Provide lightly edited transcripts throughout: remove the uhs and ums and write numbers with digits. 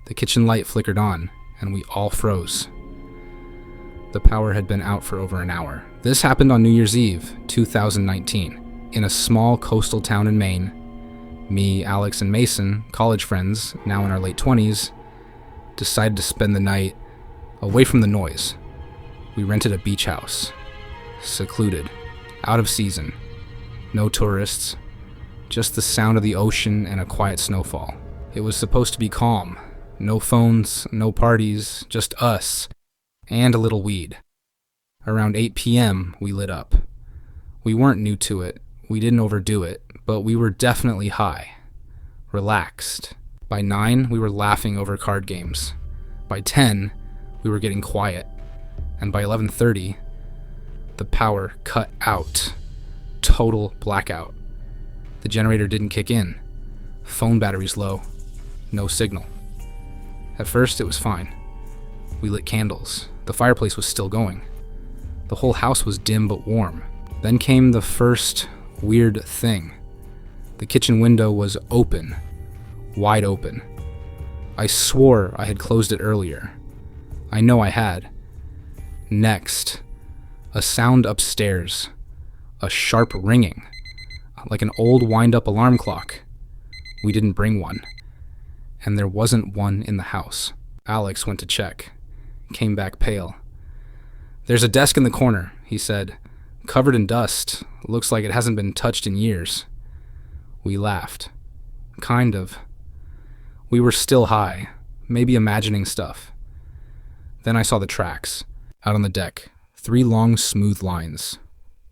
The kitchen light flickered on, and we all froze. The power had been out for over an hour. This happened on New Year's Eve, 2019, in a small coastal town in Maine. Me, Alex, and Mason, college friends, now in our late 20s, decided to spend the night away from the noise. We rented a beach house. Secluded. Out of season. No tourists. Just the sound of the ocean and a quiet snowfall. It was supposed to be calm. No phones, no parties, just us, and a little weed. Around 8 p.m., we lit up. We weren't new to it, we didn't overdo it, but we were definitely high. Relaxed. By 9, we were laughing over card games. By 10, we were getting quiet. And by 11:30, the power cut out. Total blackout. The generator didn't kick in. Phone batteries low. No signal. At first, it was fine. We lit candles. The fireplace was still going. The whole house was dim but warm. Then came the first weird thing. The kitchen window was open. Wide open. I swore I had closed it earlier. I know I had. Next, a sound upstairs. A sharp ringing. Like an old wind-up alarm clock. We didn't bring one. And there wasn't one in the house. Alex went to check. Came back pale. "There's a desk in the corner," he said. "Covered in dust. Looks like it hasn't been touched in years." We laughed. Kind of. We were still high, maybe imagining stuff. Then I saw the tracks. Out on the deck. 3 long, smooth lines.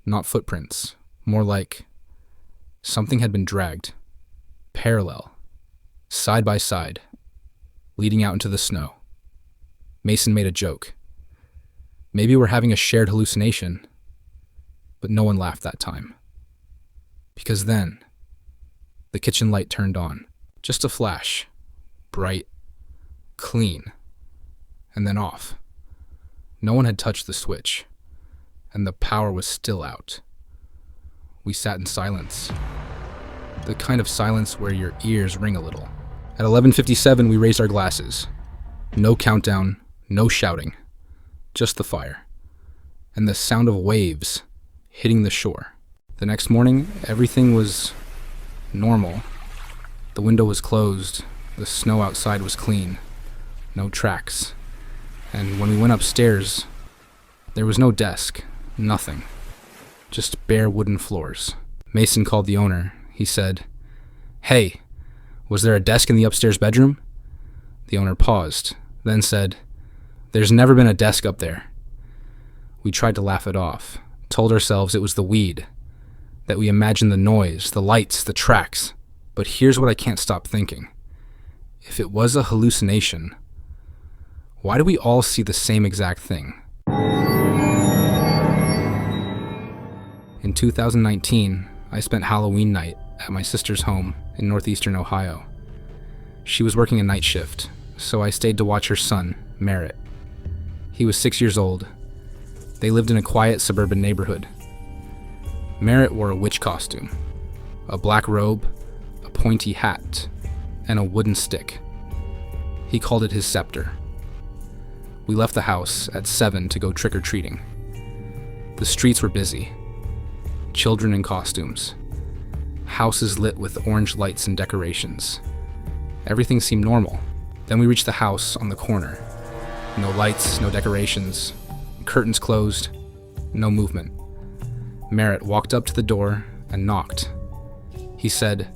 Not footprints. More like something had been dragged. Parallel. Side by side. Leading out into the snow. Mason made a joke. Maybe we're having a shared hallucination. But no one laughed that time. Because then, the kitchen light turned on. Just a flash. Bright. Clean. And then off. No one had touched the switch. And the power was still out. We sat in silence. The kind of silence where your ears ring a little. At 11:57, we raised our glasses. No countdown, no shouting. Just the fire. And the sound of waves hitting the shore. The next morning, everything was normal. The window was closed. The snow outside was clean. No tracks. And when we went upstairs, there was no desk. Nothing. Just bare wooden floors. Mason called the owner. He said, "Hey, was there a desk in the upstairs bedroom?" The owner paused, then said, "There's never been a desk up there." We tried to laugh it off, told ourselves it was the weed, that we imagined the noise, the lights, the tracks. But here's what I can't stop thinking. If it was a hallucination, why do we all see the same exact thing? In 2019, I spent Halloween night at my sister's home in northeastern Ohio. She was working a night shift, so I stayed to watch her son, Merritt. He was 6 years old. They lived in a quiet suburban neighborhood. Merritt wore a witch costume, a black robe, a pointy hat, and a wooden stick. He called it his scepter. We left the house at 7 to go trick-or-treating. The streets were busy. Children in costumes. Houses lit with orange lights and decorations. Everything seemed normal. Then we reached the house on the corner. No lights, no decorations. Curtains closed. No movement. Merritt walked up to the door and knocked. He said,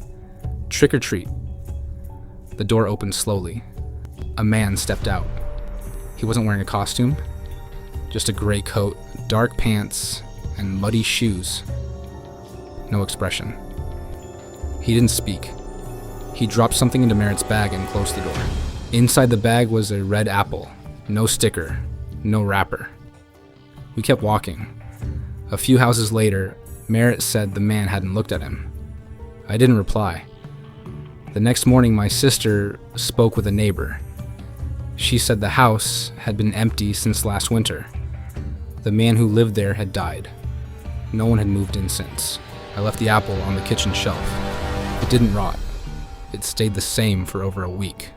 "Trick or treat." The door opened slowly. A man stepped out. He wasn't wearing a costume, just a gray coat, dark pants, and muddy shoes. No expression. He didn't speak. He dropped something into Merritt's bag and closed the door. Inside the bag was a red apple. No sticker. No wrapper. We kept walking. A few houses later, Merritt said the man hadn't looked at him. I didn't reply. The next morning, my sister spoke with a neighbor. She said the house had been empty since last winter. The man who lived there had died. No one had moved in since. I left the apple on the kitchen shelf. It didn't rot. It stayed the same for over a week.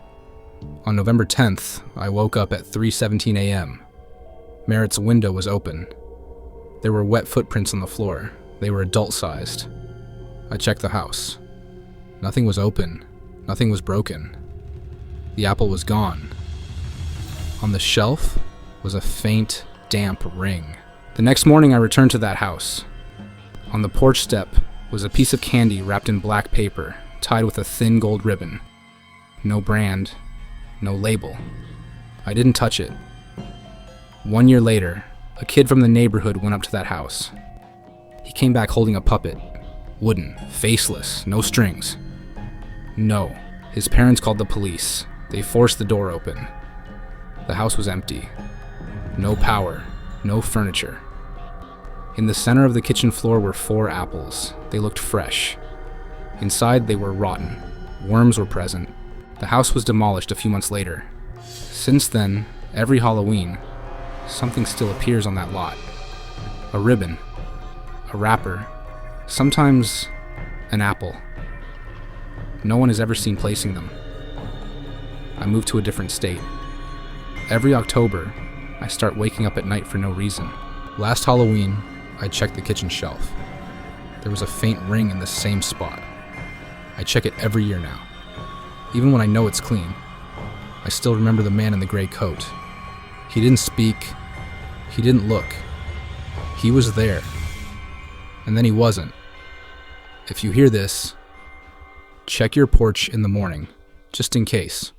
On November 10th, I woke up at 3:17 a.m. Merritt's window was open. There were wet footprints on the floor. They were adult-sized. I checked the house. Nothing was open. Nothing was broken. The apple was gone. On the shelf was a faint, damp ring. The next morning, I returned to that house. On the porch step was a piece of candy wrapped in black paper, tied with a thin gold ribbon. No brand, no label. I didn't touch it. 1 year later, a kid from the neighborhood went up to that house. He came back holding a puppet. Wooden, faceless, no strings. No, his parents called the police. They forced the door open. The house was empty. No power, no furniture. In the center of the kitchen floor were 4 apples. They looked fresh. Inside, they were rotten. Worms were present. The house was demolished a few months later. Since then, every Halloween, something still appears on that lot. A ribbon, a wrapper, sometimes an apple. No one is ever seen placing them. I moved to a different state. Every October, I start waking up at night for no reason. Last Halloween, I checked the kitchen shelf. There was a faint ring in the same spot. I check it every year now. Even when I know it's clean, I still remember the man in the gray coat. He didn't speak. He didn't look. He was there. And then he wasn't. If you hear this, check your porch in the morning, just in case.